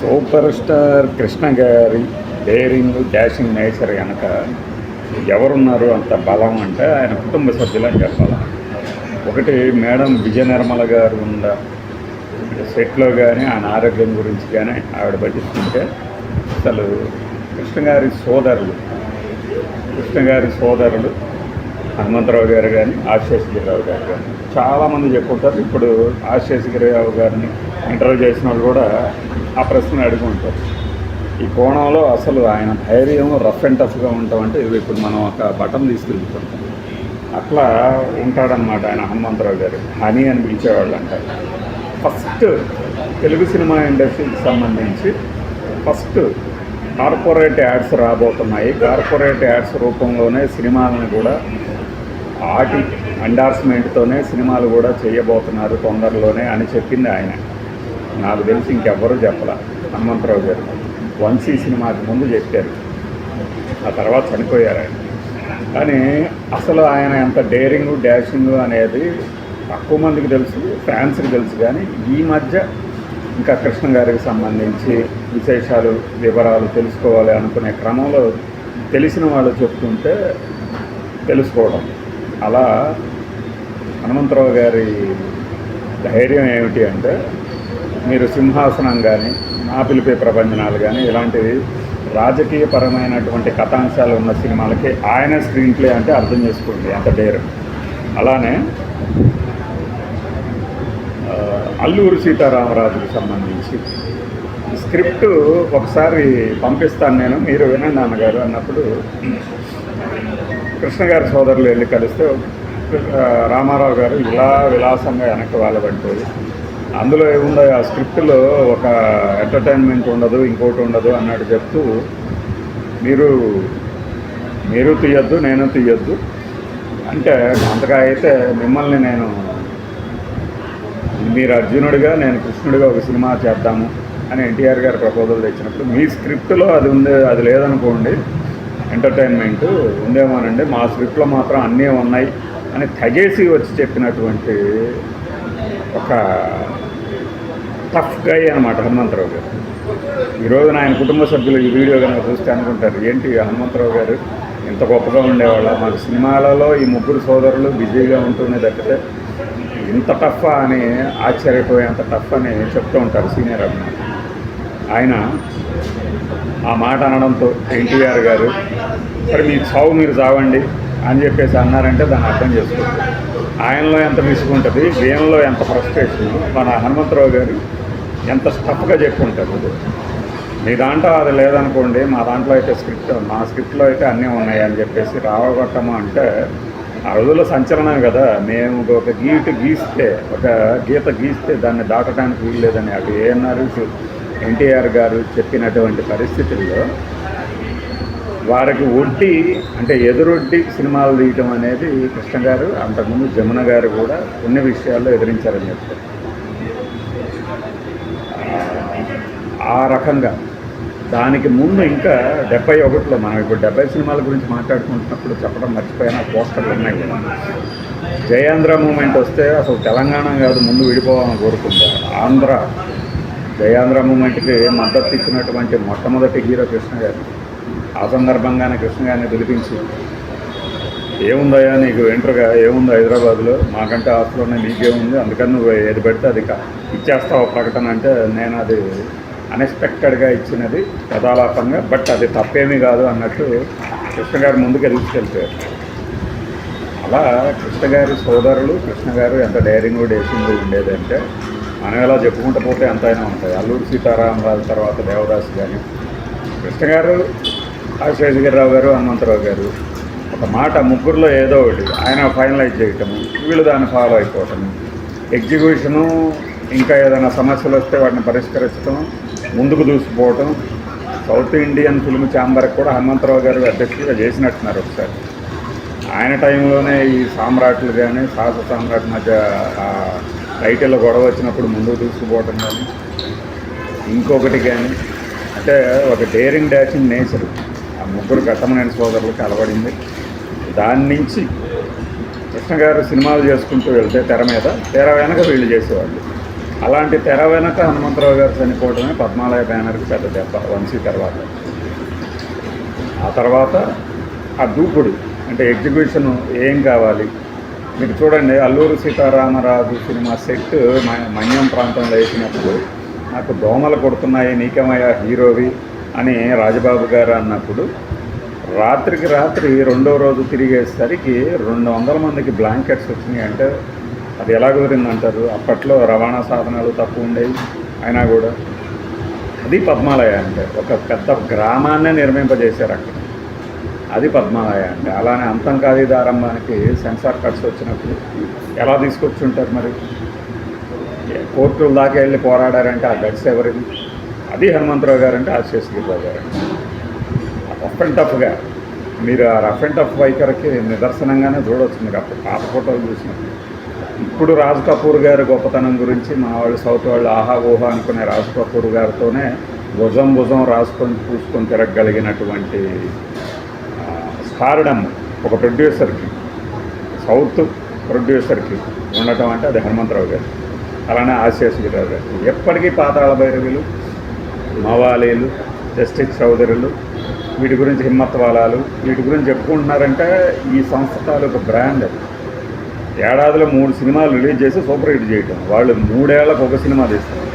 Super star Krishna గారి daring dashing nature కనుక ఎవరున్నారు అంత బలం అంటే ఆయన కుటుంబ సభ్యులని చెప్పాలి. ఒకటి మేడం విజయ నిర్మల గారు ఉన్న సెట్లో కానీ ఆయన ఆరోగ్యం గురించి కానీ ఆవిడ పట్టిస్తుంటే అసలు కృష్ణ గారి సోదరులు హనుమంతరావు గారు కానీ ఆశేషగిరిరావు గారు కానీ చాలామంది చెప్పుకుంటారు. ఇప్పుడు ఆశేషగిరిరావు గారిని ఇంటర్వ్యూ చేసిన వాళ్ళు కూడా ఆ ప్రశ్న అడుగుంటారు. ఈ కోణంలో అసలు ఆయన ధైర్యం రఫ్ అండ్ టఫ్గా ఉంటామంటే ఇది ఇప్పుడు మనం ఒక బటన్ తీసుకెళ్తుంటాం అట్లా ఉంటాడనమాట ఆయన హనుమంతరావు గారు. హనీ అని పిలిచేవాళ్ళు అంటారు. ఫస్ట్ తెలుగు సినిమా ఇండస్ట్రీకి సంబంధించి ఫస్ట్ కార్పొరేట్ యాడ్స్ రాబోతున్నాయి. కార్పొరేట్ యాడ్స్ రూపంలోనే సినిమాలను కూడా ఆటి ఎండార్స్మెంట్తోనే సినిమాలు కూడా చేయబోతున్నారు తొందరలోనే అని చెప్పింది ఆయన. నాకు తెలిసి ఇంకెవ్వరూ చెప్పాల. హనుమంతరావు గారు వంశీ సినిమాకి ముందు చెప్పారు, ఆ తర్వాత చనిపోయారు ఆయన. కానీ అసలు ఆయన ఎంత డేరింగ్ డాషింగ్ అనేది తక్కువ మందికి తెలుసు, ఫ్యాన్స్కి తెలుసు. కానీ ఈ మధ్య ఇంకా కృష్ణ గారికి సంబంధించి విశేషాలు వివరాలు తెలుసుకోవాలి అనుకునే క్రమంలో తెలిసిన వాళ్ళు చెప్తుంటే తెలుసుకోవడం. అలా హనుమంతరావు గారి ధైర్యం ఏమిటి అంటే, మీరు సింహాసనం కానీ నా పిలిపే ప్రపంచనాలు కానీ ఇలాంటివి రాజకీయపరమైనటువంటి కథాంశాలు ఉన్న సినిమాలకి ఆయన స్క్రీన్ ప్లే అంటే అర్థం చేసుకోండి అంత డేర్. అలానే అల్లూరి సీతారామరాజుకి సంబంధించి స్క్రిప్ట్ ఒకసారి పంపిస్తాను నేను, మీరు వినండి నాన్నగారు అన్నప్పుడు కృష్ణ గారి సోదరులు వెళ్ళి కలిస్తే రామారావు గారు ఇలా విలాసంగా వెనక్కి వాళ్ళబడిపోయి అందులో ఏముందో ఆ స్క్రిప్ట్లో ఒక ఎంటర్టైన్మెంట్ ఉండదు, ఇంకోటి ఉండదు అన్నట్టు చెప్తూ మీరు తీయొద్దు నేను తీయొద్దు అంటే, అంతగా అయితే మిమ్మల్ని మీరు అర్జునుడిగా నేను కృష్ణుడిగా ఒక సినిమా చేద్దాము అని ఎన్టీఆర్ గారు ప్రపోజల్ తెచ్చినప్పుడు మీ స్క్రిప్ట్లో అది ఉంది, అది లేదనుకోండి ఎంటర్టైన్మెంట్ ఉందేమోనండి, మా స్క్రిప్ట్లో మాత్రం అన్నీ ఉన్నాయి అని తెగేసి వచ్చి చెప్పినటువంటి ఒక టఫ్ గై అనమాట హనుమంతరావు గారు. ఈరోజు ఆయన కుటుంబ సభ్యులు ఈ వీడియో కనుక చూస్తే అనుకుంటారు, ఏంటి హనుమంతరావు గారు ఇంత గొప్పగా ఉండేవాళ్ళ, మాకు సినిమాలలో ఈ ముగ్గురు సోదరులు బిజీగా ఉంటూనే తప్పితే ఇంత టఫ్ అని ఆశ్చర్యపోయేంత టఫ్ అని చెప్తూ ఉంటారు సీనియర్ అభిమానులు. ఆయన ఆ మాట అనడంతో ఎన్టీఆర్ గారు సరే మీ చావు మీరు చావండి అని చెప్పేసి అన్నారంటే దాన్ని అర్థం చేసుకోండి. ఆయనలో ఎంత విసుగుంటుంది, వీళ్ళలో ఎంత ఫ్రస్ట్రేషన్, మన హనుమంతరావు గారు ఎంత స్టఫ్గా చెప్పుకుంటారు. మీ దాంట్లో అది లేదనుకోండి, మా దాంట్లో అయితే మా స్క్రిప్ట్లో అయితే అన్నీ ఉన్నాయి అని చెప్పేసి రావగొట్టము అంటే ఆ రోజుల్లో సంచలనం కదా. మేము ఒక గీత గీస్తే దాన్ని దాటడానికి వీలు లేదని అటు ఏఎన్ఆర్ ఎన్టీఆర్ గారు చెప్పినటువంటి పరిస్థితుల్లో వారికి ఒడ్డి అంటే ఎదురొడ్డి సినిమాలు తీయటం అనేది కృష్ణ గారు అంతకుముందు జమున గారు కూడా కొన్ని విషయాల్లో ఎదిరించారని చెప్తారు. ఆ రకంగా దానికి ముందు ఇంకా 71లో మనం ఇప్పుడు 70 సినిమాల గురించి మాట్లాడుకుంటున్నప్పుడు చెప్పడం మర్చిపోయిన పోస్టర్లు ఉన్నాయి కదా. జయాంధ్ర మూమెంట్ వస్తే అసలు తెలంగాణ కాదు ముందు విడిపోవాలని కోరుకుంటారు. ఆంధ్ర జయాంధ్ర మూమెంట్కి మద్దతు ఇచ్చినటువంటి మొట్టమొదటి హీరో కృష్ణ గారు. ఆ సందర్భంగానే కృష్ణ గారిని పిలిపించి ఏముందయ్యా నీకు ఎంటర్గా ఏముంది హైదరాబాద్లో, మాకంటే ఆస్తులోనే నీకేముంది, అందుకని నువ్వు ఏది పెడితే అది ఇచ్చేస్తావు ప్రకటన అంటే నేను అది అన్ఎక్స్పెక్టెడ్గా ఇచ్చినది యథాలాపంగా, బట్ అది తప్పేమీ కాదు అన్నట్టు కృష్ణ గారు ముందుకు తీసుకెళ్తారు. అలా కృష్ణ గారి సోదరులు కృష్ణ గారు ఎంత డైరింగ్ డేసింగ్ ఉండేదంటే మనం ఎలా చెప్పుకుంటూ పోతే ఎంతైనా ఉంటాయి. అల్లూరి సీతారామరాజు తర్వాత దేవదాస్ కానీ కృష్ణ గారు శేషగిరిరావు గారు హనుమంతరావు గారు ఒక మాట ముగ్గురులో ఏదో ఒకటి ఆయన ఫైనలైజ్ చేయటము, వీళ్ళు దాన్ని ఫాలో అయిపోవటము, ఎగ్జిక్యూషను, ఇంకా ఏదైనా సమస్యలు వస్తే వాటిని పరిష్కరించడం, ముందుకు దూసిపోవటం. సౌత్ ఇండియన్ ఫిల్మ్ ఛాంబర్కి కూడా హనుమంతరావు గారు అధ్యక్షుడిగా చేసినట్టున్నారు ఒకసారి. ఆయన టైంలోనే ఈ సామ్రాట్లు కానీ సాహస సామ్రాట్ మధ్య టైటిల్లో గొడవ వచ్చినప్పుడు ముందుకు దూసుకుపోవటం కానీ ఇంకొకటి కానీ అంటే ఒక డేరింగ్ డాషింగ్ నేచర్ ఆ ముగ్గురు ఘట్టమనేని సోదరులకు అలవడింది. దాని నుంచి కృష్ణ గారు సినిమాలు చేసుకుంటూ వెళ్తే తెర మీద, తెర వెనక వీళ్ళు చేసేవాళ్ళు. అలాంటి తెర వెనక హనుమంతరావు గారు చనిపోవడమే పద్మాలయ బ్యానర్కి పెద్ద దెబ్బ వంశీ తర్వాత. ఆ తర్వాత ఆ దూకుడు అంటే ఎగ్జిబిషన్ ఏం కావాలి మీకు చూడండి. అల్లూరు సీతారామరాజు సినిమా సెట్ మన్యం ప్రాంతంలో వేసినప్పుడు నాకు దోమలు కొడుతున్నాయి నీకేమయ్యా హీరోవి అని రాజబాబు గారు అన్నప్పుడు రాత్రికి రాత్రి రెండో రోజు తిరిగేసరికి 200 మందికి బ్లాంకెట్స్ వచ్చినాయి. అంటే అది ఎలా కుదిరిందంటారు? అప్పట్లో రవాణా సాధనాలు తక్కువ ఉండేవి అయినా కూడా. అది పద్మాలయ అంటే ఒక పెద్ద గ్రామాన్నే నిర్మింపజేశారు అక్కడ. అది పద్మాలయ అంటే. అలానే అంతం కాది దారంభానికి సెన్సార్ కట్స్ వచ్చినప్పుడు ఎలా తీసుకొచ్చి ఉంటారు మరి? కోర్టుల దాకా వెళ్ళి పోరాడారంటే ఆ గట్స్ ఎవరిది? అది హనుమంతరావు గారు అంటే ఆశీస్గిరిరావు గారు అంటే. రఫ్ అండ్ టఫ్గా మీరు ఆ రఫ్ అండ్ టఫ్ వైఖరికి నిదర్శనంగానే చూడవచ్చు మీరు అప్పుడు పాత ఫోటోలు చూసినప్పుడు. ఇప్పుడు రాజ్ కపూర్ గారి గొప్పతనం గురించి మా వాళ్ళు సౌత్ వాళ్ళు ఆహా ఊహా అనుకునే రాజ్ కపూర్ గారితోనే భుజం రాసుకొని పూసుకొని తిరగగలిగినటువంటి స్టార్డమ్ ఒక ప్రొడ్యూసర్కి, సౌత్ ప్రొడ్యూసర్కి ఉండటం అంటే అది హనుమంతరావు గారు. అలానే ఆశీస్గిరిరావు గారు. ఎప్పటికీ పాతాళ భైరవులు, మవాలీలు, జస్టిస్ చౌదరులు, వీటి గురించి హిమ్మత్ వాలాలు, వీటి గురించి చెప్పుకుంటున్నారంటే ఈ సంస్థ తాలూకు బ్రాండ్. ఏడాదిలో 3 సినిమాలు రిలీజ్ చేసి సూపర్ హిట్ చేయటం. వాళ్ళు 3 ఏళ్లకు ఒక సినిమా తీస్తారు.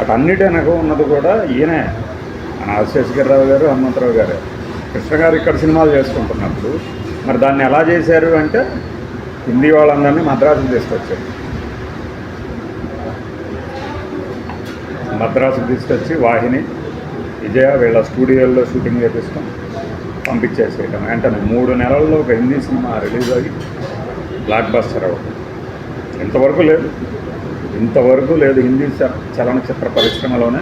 అటన్నిటినక ఉన్నది కూడా ఈయనే, ఆశీస్గిరిరావు గారు, హనుమంతరావు గారు. కృష్ణ గారు ఇక్కడ సినిమాలు చేసుకుంటున్నప్పుడు మరి దాన్ని ఎలా చేశారు అంటే హిందీ వాళ్ళందరినీ మద్రాసుకు తీసుకొచ్చారు. మద్రాసుకు తీసుకొచ్చి వాహిని, విజయ వీళ్ళ స్టూడియోల్లో షూటింగ్ చేపిస్తాం, పంపించేసేయటం. వెంటనే 3 నెలల్లో ఒక హిందీ సినిమా రిలీజ్ అయ్యి బ్లాక్ బస్టర్ అవ్వడం. ఇంతవరకు లేదు హిందీ చలనచిత్ర పరిశ్రమలోనే.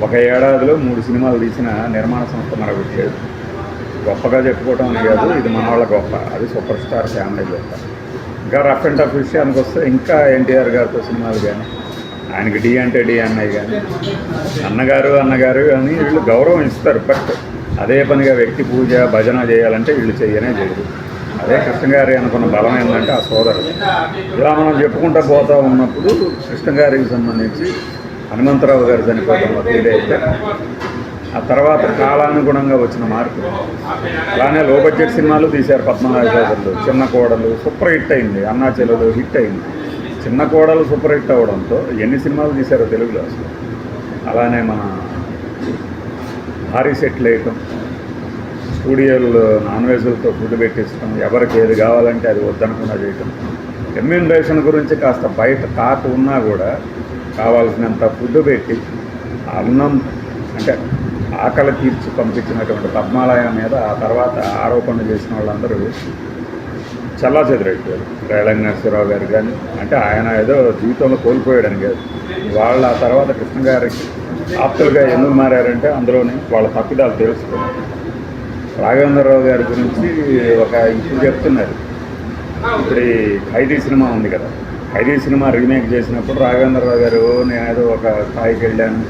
ఒక ఏడాదిలో 3 సినిమాలు తీసిన నిర్మాణ సంస్థ మరొకటి లేదు. గొప్పగా చెప్పుకోవటం అని కాదు, ఇది మన వాళ్ళ గొప్ప. అది సూపర్ స్టార్ ఫ్యామిలీ గొప్ప. ఇంకా రఫ్ అండ్ టఫ్ విషయానికి వస్తే ఇంకా ఎన్టీఆర్ గారితో సినిమాలు కానీ, ఆయనకి డి అంటే డి అన్నయ్య కానీ, అన్నగారు అని వీళ్ళు గౌరవం ఇస్తారు. బట్ అదే పనిగా వ్యక్తి పూజ భజన చేయాలంటే వీళ్ళు చేయనే చేయరు. అదే కృష్ణ గారి అనుకున్న బలం ఏంటంటే ఆ సోదరుడు. ఇలా మనం చెప్పుకుంటూ పోతూ ఉన్నప్పుడు కృష్ణ గారికి సంబంధించి హనుమంతరావు గారు చనిపోవడం ఇదైతే ఆ తర్వాత కాలానుగుణంగా వచ్చిన మార్పు. అలానే లో బడ్జెట్ సినిమాలు తీశారు పద్మనాభ సోదరులు. చిన్న కోడలు సూపర్ హిట్ అయింది, అన్నా చెల్లెలు హిట్ అయింది. చిన్న కోడలు సూపర్ హిట్ అవ్వడంతో ఎన్ని సినిమాలు తీశారో తెలుగులో అసలు. అలానే మన భారీ సెట్లు వేయటం, స్టూడియోలు నాన్ వెజ్లతో ఫుడ్ పెట్టించడం, ఎవరికి ఏది కావాలంటే అది వద్దనకుండా చేయటం. రెమ్యూనరేషన్ గురించి కాస్త బయట టాక్ ఉన్నా కూడా కావాల్సినంత ఫుడ్ పెట్టి అన్నం అంటే ఆకలి తీర్చి పంపించినటువంటి పద్మాలయ మీద ఆ తర్వాత ఆరోపణలు చేసిన వాళ్ళందరూ చల్లా చెదిరైపోయారు. రేలంగి నరసింహరావు గారు కానీ, అంటే ఆయన ఏదో జీవితంలో కోల్పోయాడని కాదు, వాళ్ళ ఆ తర్వాత కృష్ణ గారికి ఆప్తులుగా ఎందుకు మారారంటే అందులోనే వాళ్ళ తప్పిదాలు తెలుసుకున్నారు. రాఘవేంద్రరావు గారి గురించి ఇప్పుడు చెప్తున్నారు. ఇప్పుడు ఈ ఖైదీ సినిమా ఉంది కదా, ఖైదీ సినిమా రీమేక్ చేసినప్పుడు రాఘవేంద్రరావు గారు నేను ఏదో ఒక స్థాయికి వెళ్ళాను,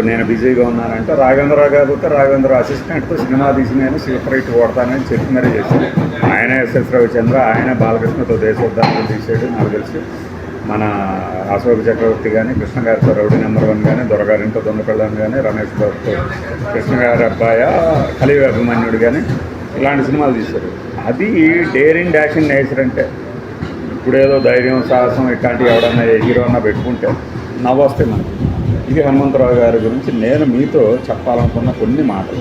నేను బిజీగా ఉన్నానంటే రాఘవేంద్రరావు గారితో రాఘవేంద్రరావు అసిస్టెంట్తో సినిమా తీసి నేను సూపర్ హిట్ కొడతానని చెప్పి మరీ చేశాను. ఆయన ఎస్ఎస్ రవిచంద్ర, ఆయన బాలకృష్ణతో దేశోద్ధారణ తీసాడు. నాకు తెలిసి మన అశోక్ చక్రవర్తి కానీ, కృష్ణ గారితో రౌడీ నెంబర్ 1 కానీ, దొరగారింతో దొండపిల్లని కానీ, రమేష్ బాబుతో కృష్ణ గారి అబ్బాయ కలివి అభిమన్యుడు కానీ ఇలాంటి సినిమాలు తీశారు. అది డేరింగ్ డాషింగ్ నేచర్ అంటే. ఇప్పుడేదో ధైర్యం సాహసం ఇట్లాంటివి ఎవడన్నా హీరో అన్నా పెట్టుకుంటే నవ్వొస్తే మనకి. ఇది హనుమంతరావు గారి గురించి నేను మీతో చెప్పాలనుకున్న కొన్ని మాటలు.